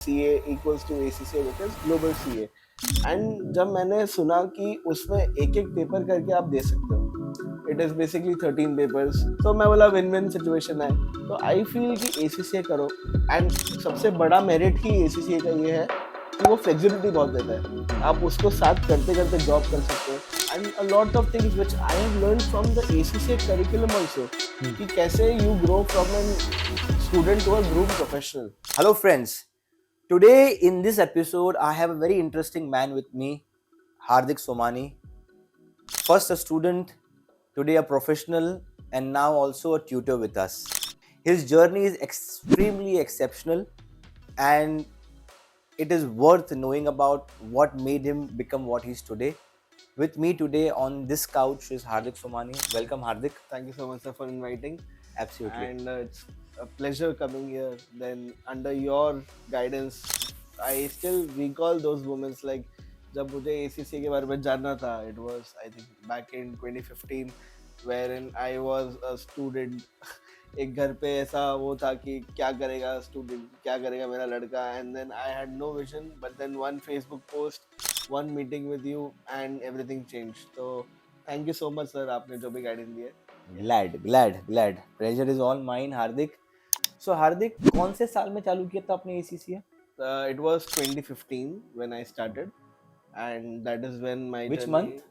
CA equals to ACCA which is Global CA and जब मैंने सुना कि उसमें एक एक पेपर करके आप दे सकते हो, इट इज़ बेसिकली 13 पेपर्स, तो मैं बोला विन विन सिचुएशन है, तो आई फील कि ACCA करो। एंड सबसे बड़ा मेरिट ही ACCA का ये है कि वो फ्लेक्सिबिलिटी बहुत देता है, आप उसको साथ करते करते जॉब कर सकते हो। And a lot of things which I have learn from the ACCA curriculum also, कि कैसे you grow from an student to a groom professional. Hello, friends. Today, in this episode, I have a very interesting man with me, Hardik Somani. First, a student, today, a professional, and now also a tutor with us. His journey is extremely exceptional, and it is worth knowing about what made him become what he is today. With me today on this couch is Hardik Somani. Welcome, Hardik. Thank you so much, sir, for inviting. Absolutely. And it's a pleasure coming here. Then under your guidance, I still recall those moments like जब मुझे ACCA के बारे में जानना था. It was I think back in 2015, wherein I was a student. एक घर पे ऐसा वो था कि क्या करेगा स्टूडेंट, क्या करेगा मेरा लड़का, and then I had no vision, but then one Facebook post, one meeting with you and everything change. तो thank you so much sir, आपने जो भी गाइडेंस दी है। Glad. Pleasure is all mine, Hardik. So, Hardik, कौन से साल में चालू किया था आपने ACCA? It was 2015 when I started, and that is when my Which journey, month?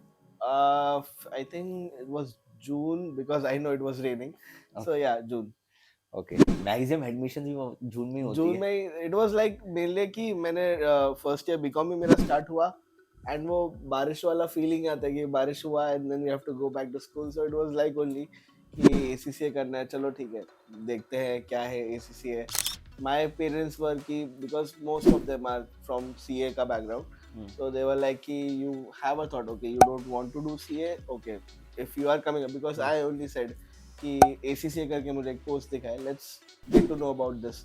I think it was June because I know it was raining. So yeah, June. Okay, maximum admission भी जून में ही होती जून है। में it was like mainly कि मैंने first year BCom में मेरा start हुआ, एंड वो बारिश वाला फीलिंग आता है कि बारिश हुआ and then we have to go back to school, so it was like only कि ACCA करना है, चलो ठीक है देखते हैं क्या है ACCA। माय पेरेंट्स वर कि because most of them are from CA का background, so they were like कि you have a thought, okay you don't want to do CA, okay if you are coming up, because I only said कि ACCA करके मुझे एक post दिखा है, let's get to know about this.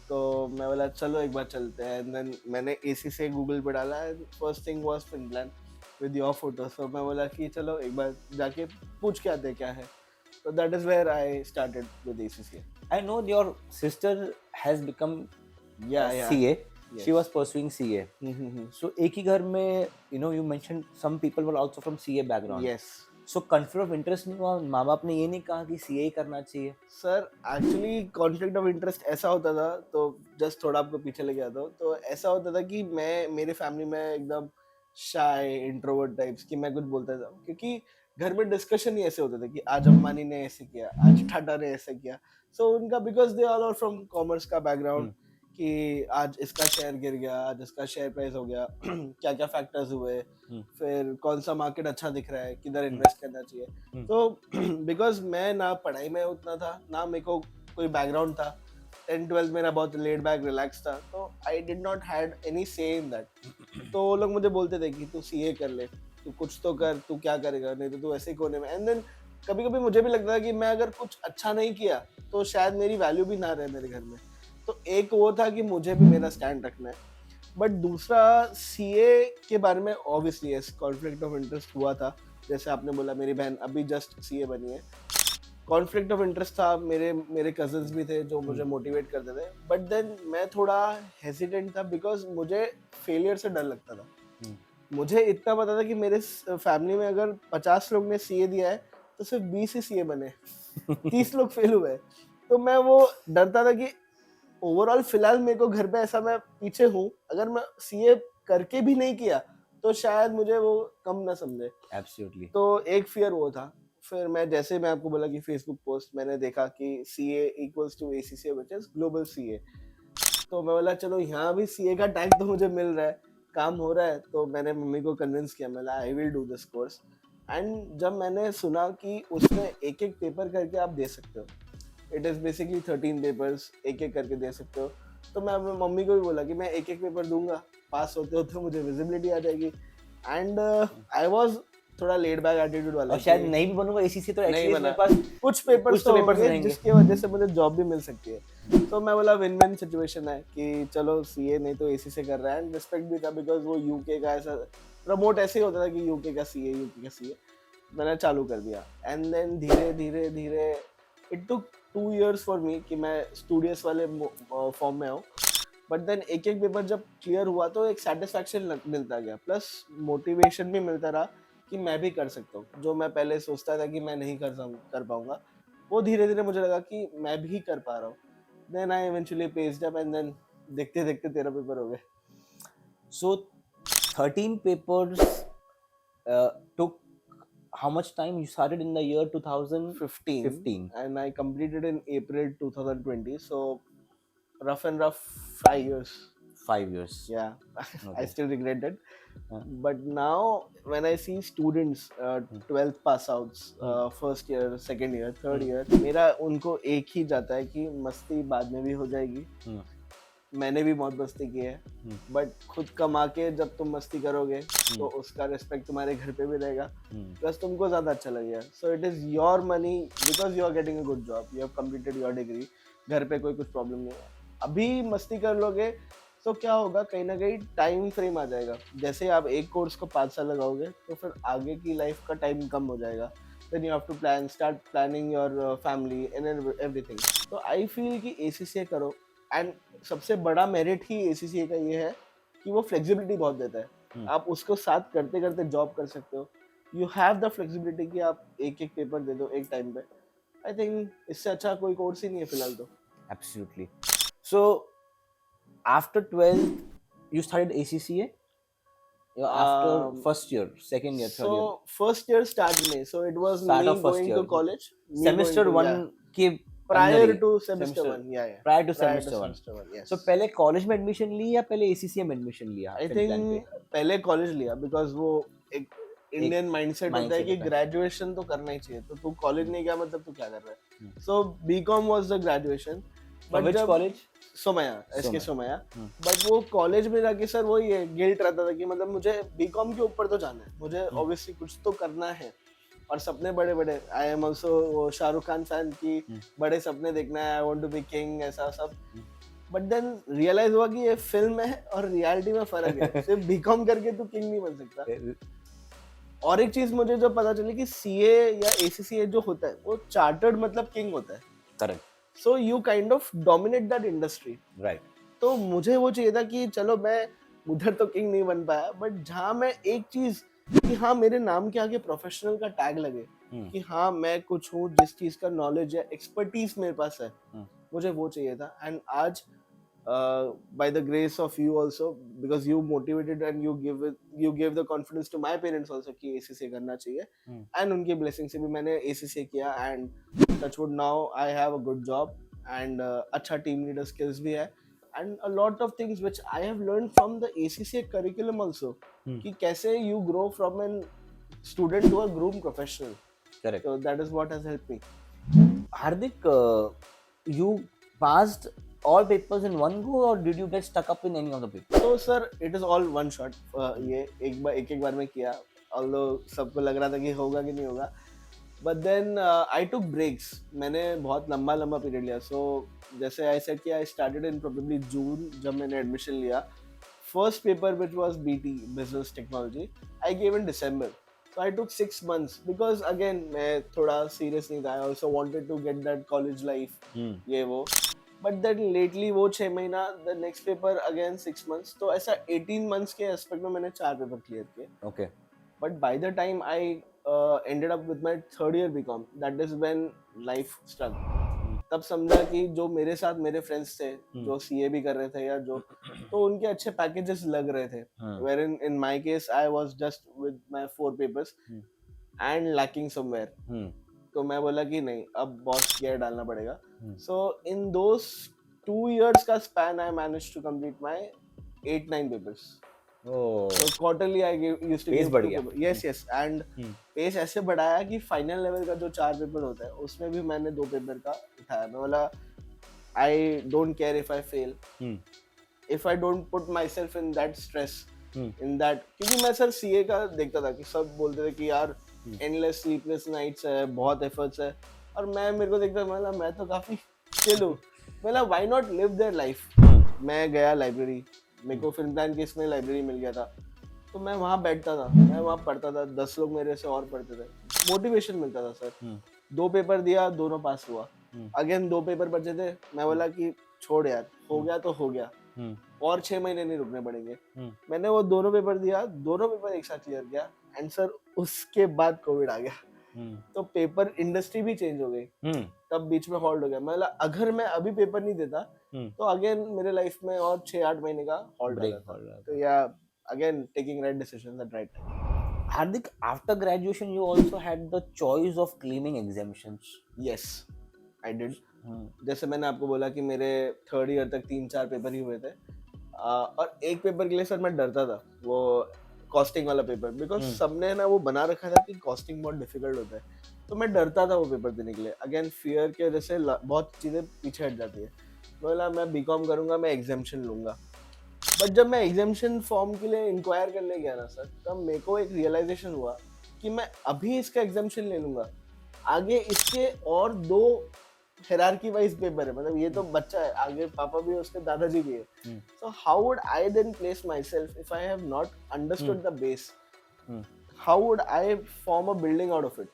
तो मैं बोला चलो एक बार चलते हैं, एंड देन मैंने ACCA गूगल पे डाला and first thing was Finland with your photo, so मैं बोला कि चलो एक बार जाके पूछ के आते हैं क्या है। So that is where I started with ACCA. I know your sister has become Yeah. CA. Yes. She was pursuing CA. So एक ही घर में, you mentioned some people were also from CA background. Yes. So conflict of interest नहीं हुआ, माँ बाप ने ये नहीं कहा कि CA ही करना चाहिए? Sir actually conflict of interest ऐसा होता था, तो जस्ट थोड़ा आपको पीछे लेके आता हूँ, तो ऐसा होता था कि मैं मेरे फैमिली में एकदम शाय इंट्रोवर्ट टाइप्स कि मैं कुछ बोलता था, क्योंकि घर में डिस्कशन ही ऐसे होते थे कि आज अंबानी ने ऐसे किया, आज टाटा ने ऐसे किया। सो उनका because they all are from commerce का बैकग्राउंड, कि आज इसका शेयर गिर गया, आज इसका शेयर प्राइस हो गया, क्या क्या फैक्टर्स हुए, फिर कौन सा मार्केट अच्छा दिख रहा है, किधर इन्वेस्ट करना चाहिए। तो बिकॉज मैं ना पढ़ाई में उतना था, ना मेरे को कोई बैकग्राउंड था, 10th-12th मेरा बहुत लेड बैक रिलैक्स था, तो I did not had any से इन दैट। तो वो लोग मुझे बोलते थे कि तू CA कर ले, तू कुछ तो कर, तू क्या करेगा, नहीं तो तू ऐसे ही कोने में। एंड देन कभी कभी मुझे भी लगता था कि मैं अगर कुछ अच्छा नहीं किया तो शायद मेरी वैल्यू भी ना रहे मेरे घर में। तो एक वो था कि मुझे भी मेरा स्टैंड रखना है, बट दूसरा CA के बारे में ऑब्वियसली कॉन्फ्लिक्ट ऑफ इंटरेस्ट हुआ था। जैसे आपने बोला मेरी बहन अभी जस्ट CA बनी है, कॉन्फ्लिक्ट ऑफ इंटरेस्ट था। मेरे कजन्स भी थे जो मुझे मोटिवेट करते थे, बट देन मैं थोड़ा हेजिटेंट था बिकॉज मुझे फेलियर से डर लगता था। मुझे इतना पता था कि मेरे फैमिली में अगर 50 लोग ने CA दिया है तो सिर्फ 20 ही CA बने, 30 लोग फेल हुए। तो मैं वो डरता था कि ओवरऑल फिलहाल मेरे को घर पे ऐसा मैं पीछे हूँ, अगर मैं CA करके भी नहीं किया तो शायद मुझे वो कम ना समझे। Absolutely. तो एक फियर वो था। फिर मैं आपको बोला कि फेसबुक पोस्ट मैंने देखा कि CA equals to ACCA which is Global CA, तो मैं बोला चलो यहाँ भी CA का टैग तो मुझे मिल रहा है, काम हो रहा है। तो मैंने मम्मी को कन्विंस किया, मैं I will do this course. And जब मैंने सुना कि उसमें एक एक पेपर करके आप दे सकते हो, इट इज़ बेसिकली 13 पेपर्स एक एक करके दे सकते हो, तो मैं अपनी मम्मी को भी बोला कि मैं एक एक पेपर दूंगा, पास होते होते मुझे विजिबिलिटी आ जाएगी। एंड आई वाज थोड़ा लेड बैक एटीट्यूड वाला, और शायद नहीं भी बनूंगा ACCA तो नहीं एटलीस्ट बना, मेरे पास कुछ पेपर्स तो पेपर्स होंगे रहेंगे जिसकी वजह से मुझे जॉब भी मिल सकती है। तो मैं बोला विन विन सिचुएशन है कि चलो CA नहीं तो ACCA कर रहा है, एंड रिस्पेक्ट भी था बिकॉज वो UK का ऐसा प्रमोट ऐसे ही होता था कि UK का CA। मैंने चालू कर दिया, एंड देन धीरे धीरे it took 2 years for me कि मैं स्टूडियस वाले फॉर्म में आऊँ। बट देन एक एक पेपर जब क्लियर हुआ तो एक सेटिस्फैक्शन मिलता गया, प्लस मोटिवेशन भी मिलता रहा कि मैं भी कर सकता हूँ। जो मैं पहले सोचता था कि मैं नहीं कर पाऊंगा, वो धीरे धीरे मुझे लगा कि मैं भी कर पा रहा हूँ। Then I eventually paced up and then देखते देखते 13 पेपर हो गए। So 13 papers took how much time? You started in the year 2015. 15 and I completed in April 2020, so rough and rough 5 years. 5 years. Yeah. I Okay. still regret it. Huh. But now when I see students 12th pass outs, first year, second year, third year, मेरा उनको एक ही जाता है कि मस्ती बाद में भी हो जाएगी। मैंने भी बहुत मस्ती की है, बट खुद कमा के जब तुम मस्ती करोगे तो उसका रिस्पेक्ट तुम्हारे घर पे भी रहेगा, प्लस तुमको ज्यादा अच्छा लगेगा। So it is your money because you are getting a good job, you have completed your degree, घर पे कोई कुछ प्रॉब्लम नहीं है। अभी मस्ती कर लोगे तो क्या होगा, कहीं ना कहीं टाइम फ्रेम आ जाएगा। जैसे आप एक कोर्स को 5 साल लगाओगे तो फिर आगे की लाइफ का टाइम कम हो जाएगा। Then you have to start planning your family and everything. तो आई फील कि ACCA करो, एंड सबसे बड़ा मेरिट ही ACCA का ये है कि वो फ्लेक्सिबिलिटी बहुत देता है। आप उसको साथ करते करते जॉब कर सकते हो। यू हैव द फ्लेक्सिबिलिटी कि आप एक एक पेपर दे दो एक टाइम पे। आई थिंक इससे अच्छा कोई कोर्स ही नहीं है फिलहाल तो। Absolutely. So after 12th, you started ACCA? After first year, second year, third year? So first year start में, so it was Start me of first going year. to college, me Semester going to, 1 yeah, के prior अंदर ही? to semester 1, yeah. Prior to Prior to semester 1. semester 1, yes. So पहले college में admission ली या पहले ACCA में admission लिया? आई फिर plan पे? थिंक पहले कॉलेज लिया, बिकॉज वो एक इंडियन माइंडसेट होता है mindset कि होता है। ग्रेजुएशन तो करना ही चाहिए, तो तू कॉलेज नहीं गया मतलब तू क्या कर रहा है। So BCom was the graduation. From which college? Somaiya, SK Somaiya. But वो कॉलेज में जाके सर वो ये गिल्ट रहता था कि मतलब मुझे बीकॉम के ऊपर तो जाना है, मुझे ऑब्वियसली कुछ तो करना है, और सपने बड़े बड़े। I am also Shahrukh Khan fan की, बड़े सपने देखना है, I want to be king, ऐसा सब। बट देन रियलाइज हुआ कि ये फिल्म है और रियलिटी में फर्क है। सिर्फ बीकॉम करके तू किंग नहीं बन सकता। और एक चीज मुझे जो पता चली कि CA या ACCA जो होता है वो चार्टर्ड मतलब किंग होता है। Correct. So you kind of dominate that industry. Right. तो मुझे वो चाहिए था कि चलो मैं उधर तो किंग नहीं बन पाया, बट जहाँ मैं एक चीज कि हाँ मेरे नाम के आगे प्रोफेशनल का टैग लगे, कि हाँ मैं कुछ हूँ, जिस चीज का नॉलेज है, एक्सपर्टीज मेरे पास है, मुझे वो चाहिए था। एंड आज by the grace of you also, because you motivated and you gave the confidence to my parents also कि ACCA करना चाहिए, and उनकी blessing से भी मैंने ACCA किया, and touchwood now I have a good job and अच्छा team leader skills भी है, and a lot of things which I have learned from the ACCA curriculum also, कि कैसे you grow from an student to a groomed professional. Correct. So that is what has helped me. Hardik, you passed all papers in one go or did you get stuck up in any of the papers? So sir, it is all one shot. ये एक बार में किया, although सबको लग रहा था कि होगा कि नहीं होगा, but then I took breaks. मैंने बहुत लंबा पीरियड लिया। So जैसे I said कि I started in probably June जब मैंने एडमिशन लिया। First paper which was BT Business Technology I gave in December. So I took 6 months because again मैं थोड़ा serious नहीं था. I also wanted to get that college life, ये वो। But then lately वो 6 महीना, the next paper again 6 months, तो ऐसा 18 मंथ्स के एस्पेक्ट में मैंने 4 पेपर क्लियर किए। Okay. But by the time I ended up with my third year BCom, that is when life struck. तब समझा कि जो मेरे साथ मेरे फ्रेंड्स थे जो CA भी कर रहे थे या जो, तो उनके अच्छे पैकेजेस लग रहे थे, where in my case I was just with my 4 papers and lacking somewhere. तो मैं बोला कि नहीं, अब बॉस गियर डालना पड़ेगा। सो इन दोस 2 years का span I managed to complete my 8-9 papers. Oh. So quarterly I used to Pace give बढ़ 2 गया। paper. Yes and पेस ऐसे बढ़ाया कि फाइनल लेवल का जो 4 पेपर होता है उसमें भी मैंने 2 पेपर का उठाया। मैं बोला I don't care if I fail, if I don't put my self in that stress, in that, क्योंकि मैं सर CA का देखता था कि सब बोलते थे कि यार एंडलेस स्लीपलेस नाइट्स है, बहुत एफर्ट्स है, और मेरे को देखता था, मैं तो काफी चिल हूँ। मतलब why not live their life. मैं गया लाइब्रेरी, मेरे को फिल्म प्लान केस में लाइब्रेरी मिल गया था, तो मैं वहाँ बैठता था, मैं वहाँ पढ़ता था, 10 लोग मेरे से और पढ़ते थे, मोटिवेशन मिलता था सर। 2 पेपर दिया, दोनों पास हुआ। अगेन 2 पेपर बचे थे, मैं बोला कि छोड़ यार, हो गया तो हो गया, और 6 महीने नहीं रुकने पड़ेंगे। हम्म। मैंने वो दोनों पेपर दिया, दोनों पेपर एक साथ क्लियर किया एंड सर उसके बाद कोविड आ गया। तो पेपर इंडस्ट्री भी चेंज हो गई, तब बीच में हॉल्ट हो गया। मतलब अगर मैं अभी पेपर नहीं देता तो अगेन मेरे लाइफ में और 6-8 महीने का हॉल्ट आ जाता। तो या again taking right decisions eight right time. Hardik, after graduation, you also had the choice of claiming exemptions. Yes I did. जैसे मैंने आपको बोला कि मेरे थर्ड ईयर तक 3-4 पेपर ही हुए थे, और एक पेपर के लिए सर मैं डरता था, वो कॉस्टिंग वाला पेपर, बिकॉज सबने ना वो बना रखा था कि कॉस्टिंग बहुत डिफिकल्ट होता है, तो मैं डरता था वो पेपर देने के लिए। अगेन फियर की वजह से बहुत चीज़ें पीछे हट जाती है। बोला मैं बीकॉम करूंगा, मैं एग्जामिशन लूंगा। बट जब मैं एग्जामिशन फॉर्म के लिए इंक्वायर करने गया ना सर, तब मेरे को एक रियलाइजेशन हुआ कि मैं अभी इसका एग्जामिशन ले लूंगा, आगे इसके और 2 हायरार्की वाइज पेपर है, मतलब ये तो बच्चा है, आगे पापा भी है, उसके दादाजी भी है। So how would I then place myself if I have not understood the base? How would I form a building out of it?